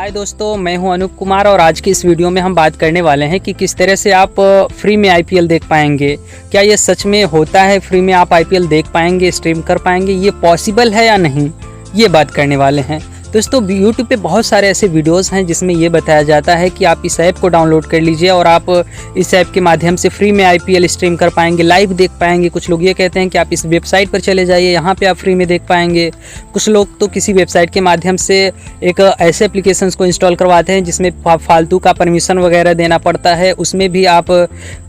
हाय दोस्तों, मैं हूं अनूप कुमार और आज की इस वीडियो में हम बात करने वाले हैं कि किस तरह से आप फ्री में आईपीएल देख पाएंगे। क्या ये सच में होता है, फ्री में आप आईपीएल देख पाएंगे, स्ट्रीम कर पाएंगे, ये पॉसिबल है या नहीं, ये बात करने वाले हैं। दोस्तों यूट्यूब पे बहुत सारे ऐसे वीडियोस हैं जिसमें ये बताया जाता है कि आप इस ऐप को डाउनलोड कर लीजिए और आप इस ऐप के माध्यम से फ्री में आईपीएल स्ट्रीम कर पाएंगे, लाइव देख पाएंगे। कुछ लोग ये कहते हैं कि आप इस वेबसाइट पर चले जाइए, यहाँ पे आप फ्री में देख पाएंगे। कुछ लोग तो किसी वेबसाइट के माध्यम से एक ऐसे एप्लीकेशंस को इंस्टॉल करवाते हैं जिसमें फालतू का परमिशन वगैरह देना पड़ता है, उसमें भी आप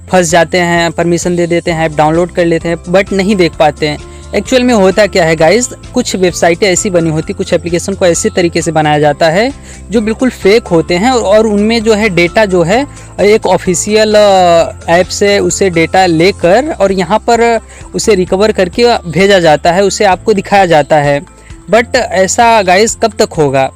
फंस जाते हैं, परमिशन दे देते हैं, ऐप डाउनलोड कर लेते हैं बट नहीं देख पाते हैं। एक्चुअल में होता क्या है गाइस, कुछ वेबसाइटें ऐसी बनी होती, कुछ एप्लीकेशन को ऐसे तरीके से बनाया जाता है जो बिल्कुल फेक होते हैं और उनमें जो है डेटा जो है एक ऑफिशियल ऐप से उसे डेटा लेकर और यहाँ पर उसे रिकवर करके भेजा जाता है, उसे आपको दिखाया जाता है। बट ऐसा गाइस कब तक होगा?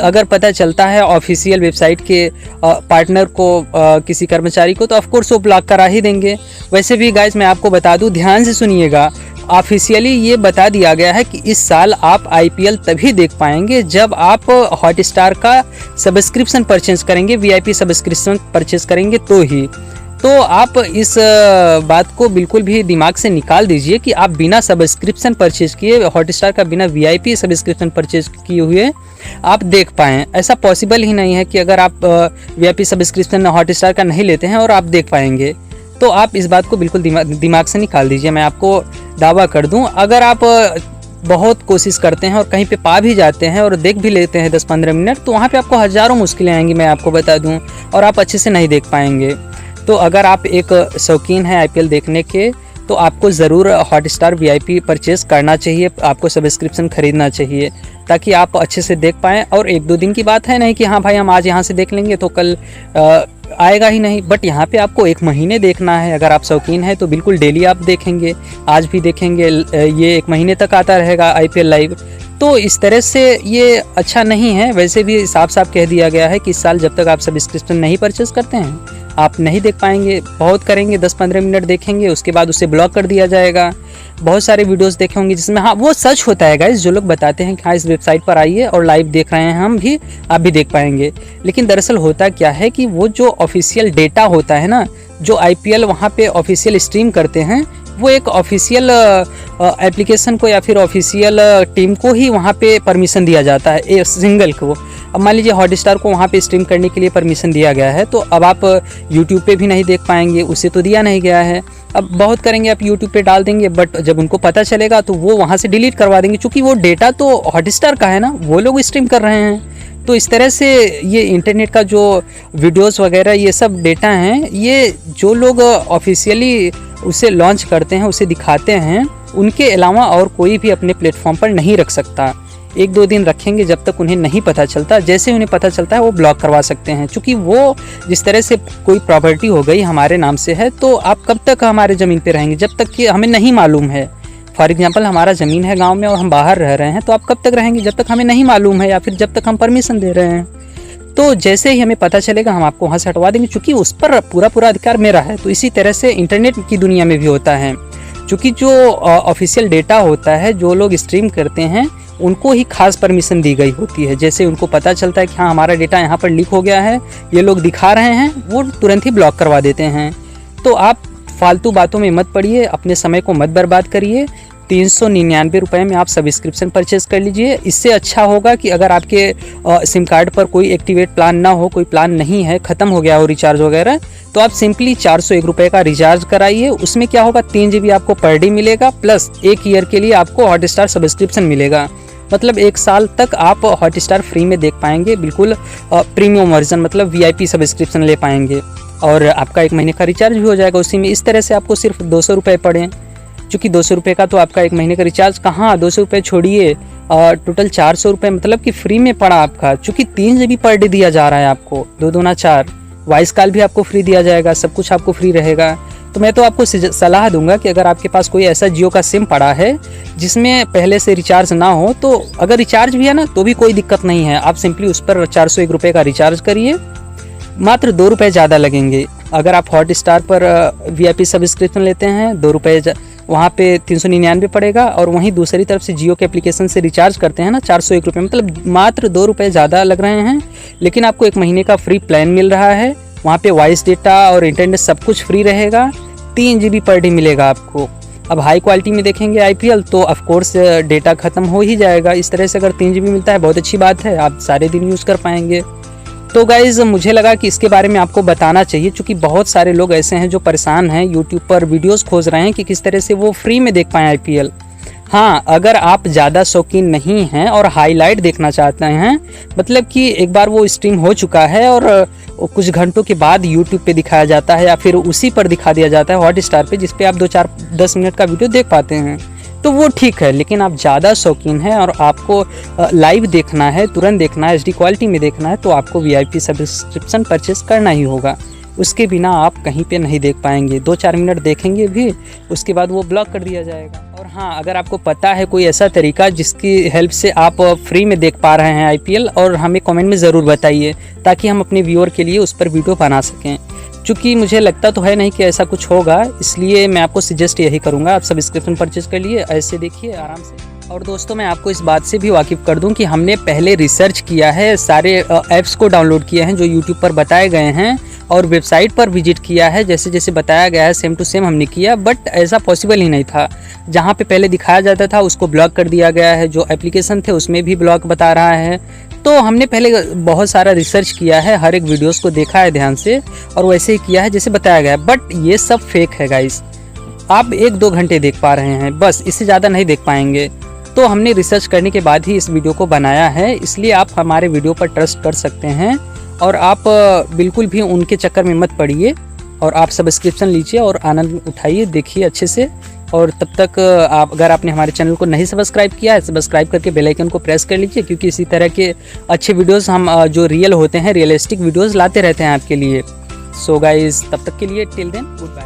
अगर पता चलता है ऑफिशियल वेबसाइट के पार्टनर को, किसी कर्मचारी को, तो ऑफकोर्स वो ब्लॉक करा ही देंगे। वैसे भी गाइस मैं आपको बता दूं, ध्यान से सुनिएगा, ऑफिशियली ये बता दिया गया है कि इस साल आप आईपीएल तभी देख पाएंगे जब आप हॉटस्टार का सब्सक्रिप्शन परचेज करेंगे, वीआईपी सब्सक्रिप्शन परचेज करेंगे तो ही। तो आप इस बात को बिल्कुल भी दिमाग से निकाल दीजिए कि आप बिना सब्सक्रिप्शन परचेज किए, हॉटस्टार का बिना वीआईपी सब्सक्रिप्शन परचेज किए हुए आप देख पाएँ। ऐसा पॉसिबल ही नहीं है कि अगर आप वीआईपी सब्सक्रिप्शन हॉटस्टार का नहीं लेते हैं और आप देख पाएंगे। तो आप इस बात को बिल्कुल दिमाग से निकाल दीजिए। मैं आपको दावा कर दूं, अगर आप बहुत कोशिश करते हैं और कहीं पे पा भी जाते हैं और देख भी लेते हैं 10-15 मिनट, तो वहाँ पे आपको हज़ारों मुश्किलें आएंगी, मैं आपको बता दूं, और आप अच्छे से नहीं देख पाएंगे। तो अगर आप एक शौकीन हैं आईपीएल देखने के, तो आपको ज़रूर हॉटस्टार वीआईपी परचेज़ करना चाहिए, आपको सब्सक्रिप्शन खरीदना चाहिए ताकि आप अच्छे से देख पाएँ। और 1-2 दिन की बात है नहीं कि हाँ भाई हम आज यहाँ से देख लेंगे तो कल आएगा ही नहीं, बट यहाँ पे आपको 1 महीने देखना है। अगर आप शौकीन हैं तो बिल्कुल डेली आप देखेंगे, आज भी देखेंगे, ये 1 महीने तक आता रहेगा आईपीएल लाइव। तो इस तरह से ये अच्छा नहीं है। वैसे भी साफ साफ कह दिया गया है कि इस साल जब तक आप सब्सक्रिप्शन नहीं परचेज करते हैं आप नहीं देख पाएंगे। बहुत करेंगे, 10-15 मिनट देखेंगे, उसके बाद उसे ब्लॉक कर दिया जाएगा। बहुत सारे वीडियोस देखे होंगे जिसमें हाँ वो सच होता है गाइस, जो लोग बताते हैं कि हाँ इस वेबसाइट पर आइए और लाइव देख रहे हैं हम भी, आप भी देख पाएंगे। लेकिन दरअसल होता क्या है कि वो जो ऑफिशियल डेटा होता है ना, जो आईपीएल वहाँ पे ऑफिशियल स्ट्रीम करते हैं, वो एक ऑफिशियल एप्लीकेशन को या फिर ऑफिशियल टीम को ही वहाँ पे परमिशन दिया जाता है, एक सिंगल को। अब मान लीजिए हॉटस्टार को वहाँ पे स्ट्रीम करने के लिए परमिशन दिया गया है, तो अब आप यूट्यूब पे भी नहीं देख पाएंगे, उसे तो दिया नहीं गया है। अब बहुत करेंगे, आप यूट्यूब पे डाल देंगे, बट जब उनको पता चलेगा तो वो वहाँ से डिलीट करवा देंगे, क्योंकि वो डेटा तो हॉटस्टार का है ना, वो लोग स्ट्रीम कर रहे हैं। तो इस तरह से ये इंटरनेट का जो वीडियोस वगैरह ये सब डेटा हैं, ये जो लोग ऑफिशियली उसे लॉन्च करते हैं, उसे दिखाते हैं, उनके अलावा और कोई भी अपने प्लेटफॉर्म पर नहीं रख सकता। 1-2 दिन रखेंगे, जब तक उन्हें नहीं पता चलता, जैसे उन्हें पता चलता है वो ब्लॉक करवा सकते हैं। क्योंकि वो जिस तरह से कोई प्रॉपर्टी हो गई हमारे नाम से है, तो आप कब तक हमारे ज़मीन पे रहेंगे जब तक कि हमें नहीं मालूम है। फॉर एग्जांपल हमारा ज़मीन है गांव में और हम बाहर रह रहे हैं, तो आप कब तक रहेंगे जब तक हमें नहीं मालूम है या फिर जब तक हम परमिशन दे रहे हैं। तो जैसे ही हमें पता चलेगा हम आपको वहाँ से हटवा देंगे, क्योंकि उस पर पूरा अधिकार मेरा है। तो इसी तरह से इंटरनेट की दुनिया में भी होता है, क्योंकि जो ऑफिशियल डेटा होता है, जो लोग स्ट्रीम करते हैं उनको ही खास परमिशन दी गई होती है। जैसे उनको पता चलता है कि हाँ हमारा डेटा यहाँ पर लीक हो गया है, ये लोग दिखा रहे हैं, वो तुरंत ही ब्लॉक करवा देते हैं। तो आप फालतू बातों में मत पड़िए, अपने समय को मत बर्बाद करिए। 399 रुपये में आप सब्सक्रिप्शन परचेज कर लीजिए। इससे अच्छा होगा कि अगर आपके सिम कार्ड पर कोई एक्टिवेट प्लान ना हो, कोई प्लान नहीं है, ख़त्म हो गया हो रिचार्ज वगैरह, तो आप सिंपली 401 रुपये का रिचार्ज कराइए। उसमें क्या होगा, 3 GB आपको पर डे मिलेगा, प्लस 1 ईयर के लिए आपको हॉटस्टार सब्सक्रिप्शन मिलेगा। मतलब 1 साल तक आप हॉटस्टार फ्री में देख पाएंगे, बिल्कुल प्रीमियम वर्जन, मतलब वीआईपी सब्सक्रिप्शन ले पाएंगे और आपका 1 महीने का रिचार्ज भी हो जाएगा उसी में। इस तरह से आपको सिर्फ 200 रुपये पड़े, चूँकि 200 रुपये का तो आपका 1 महीने का रिचार्ज, कहाँ 200 रुपये छोड़िए, टोटल 400 रुपये मतलब कि फ्री में पड़ा आपका। चूँकि 3 GB पर डे दिया जा रहा है आपको, 2 दूना 4, वॉइस कॉल भी आपको फ्री दिया जाएगा, सब कुछ आपको फ्री रहेगा। तो मैं तो आपको सलाह दूंगा कि अगर आपके पास कोई ऐसा जियो का सिम पड़ा है जिसमें पहले से रिचार्ज ना हो, तो अगर रिचार्ज भी है ना तो भी कोई दिक्कत नहीं है, आप सिंपली उस पर 401 रुपये का रिचार्ज करिए, मात्र 2 रुपये ज़्यादा लगेंगे। अगर आप हॉटस्टार पर वीआईपी सब्सक्रिप्शन लेते हैं, 2 रुपये वहाँ पे 399 पड़ेगा, और वहीं दूसरी तरफ से जियो के एप्लीकेशन से रिचार्ज करते हैं ना 401 रुपये, मतलब मात्र 2 रुपये ज़्यादा लग रहे हैं, लेकिन आपको 1 महीने का फ्री प्लान मिल रहा है। वहाँ पे वॉइस डेटा और इंटरनेट सब कुछ फ्री रहेगा। 3 GB पर डे मिलेगा आपको। अब हाई क्वालिटी में देखेंगे IPL तो ऑफकोर्स डेटा ख़त्म हो ही जाएगा। इस तरह से अगर 3 GB मिलता है बहुत अच्छी बात है, आप सारे दिन यूज़ कर पाएंगे। तो गाइज़ मुझे लगा कि इसके बारे में आपको बताना चाहिए, क्योंकि बहुत सारे लोग ऐसे हैं जो परेशान हैं, यूट्यूब पर वीडियोस खोज रहे हैं कि किस तरह से वो फ्री में देख पाएँ IPL। हाँ, अगर आप ज़्यादा शौकीन नहीं हैं और हाईलाइट देखना चाहते हैं, मतलब कि एक बार वो स्ट्रीम हो चुका है और कुछ घंटों के बाद यूट्यूब पे दिखाया जाता है या फिर उसी पर दिखा दिया जाता है हॉटस्टार पे, जिस पे आप 2-4-10 मिनट का वीडियो देख पाते हैं, तो वो ठीक है। लेकिन आप ज़्यादा शौकीन हैं और आपको लाइव देखना है, तुरंत देखना है, HD क्वालिटी में देखना है, तो आपको VIP सब्सक्रिप्शन परचेस करना ही होगा। उसके बिना आप कहीं पे नहीं देख पाएंगे। 2-4 मिनट देखेंगे भी, उसके बाद वो ब्लॉक कर दिया जाएगा। और हाँ, अगर आपको पता है कोई ऐसा तरीका जिसकी हेल्प से आप फ्री में देख पा रहे हैं IPL, और हमें कमेंट में ज़रूर बताइए, ताकि हम अपने व्यूअर के लिए उस पर वीडियो बना सकें। चूँकि मुझे लगता तो है नहीं कि ऐसा कुछ होगा, इसलिए मैं आपको सजेस्ट यही करूँगा, आप सब्सक्रिप्शन परचेज कर लिए, ऐसे देखिए आराम से। और दोस्तों, मैं आपको इस बात से भी वाकिफ़ कर दूं कि हमने पहले रिसर्च किया है, सारे ऐप्स को डाउनलोड किए हैं जो यूट्यूब पर बताए गए हैं, और वेबसाइट पर विजिट किया है, जैसे जैसे बताया गया है सेम टू सेम हमने किया, बट ऐसा पॉसिबल ही नहीं था। जहाँ पे पहले दिखाया जाता था उसको ब्लॉक कर दिया गया है, जो एप्लीकेशन थे उसमें भी ब्लॉक बता रहा है। तो हमने पहले बहुत सारा रिसर्च किया है, हर एक वीडियोस को देखा है ध्यान से, और वैसे ही किया है जैसे बताया गया है। बट ये सब फेक है गाइस, आप 1-2 घंटे देख पा रहे हैं बस, इससे ज़्यादा नहीं देख पाएंगे। तो हमने रिसर्च करने के बाद ही इस वीडियो को बनाया है, इसलिए आप हमारे वीडियो पर ट्रस्ट कर सकते हैं। और आप बिल्कुल भी उनके चक्कर में मत पड़िए, और आप सब्सक्रिप्शन लीजिए और आनंद उठाइए, देखिए अच्छे से। और तब तक आप, अगर आपने हमारे चैनल को नहीं सब्सक्राइब किया है, सब्सक्राइब करके बेल आइकन को प्रेस कर लीजिए, क्योंकि इसी तरह के अच्छे वीडियोस हम जो रियल होते हैं, रियलिस्टिक वीडियोस लाते रहते हैं आपके लिए। सो गाइस, तब तक के लिए टिल देन गुड बाय।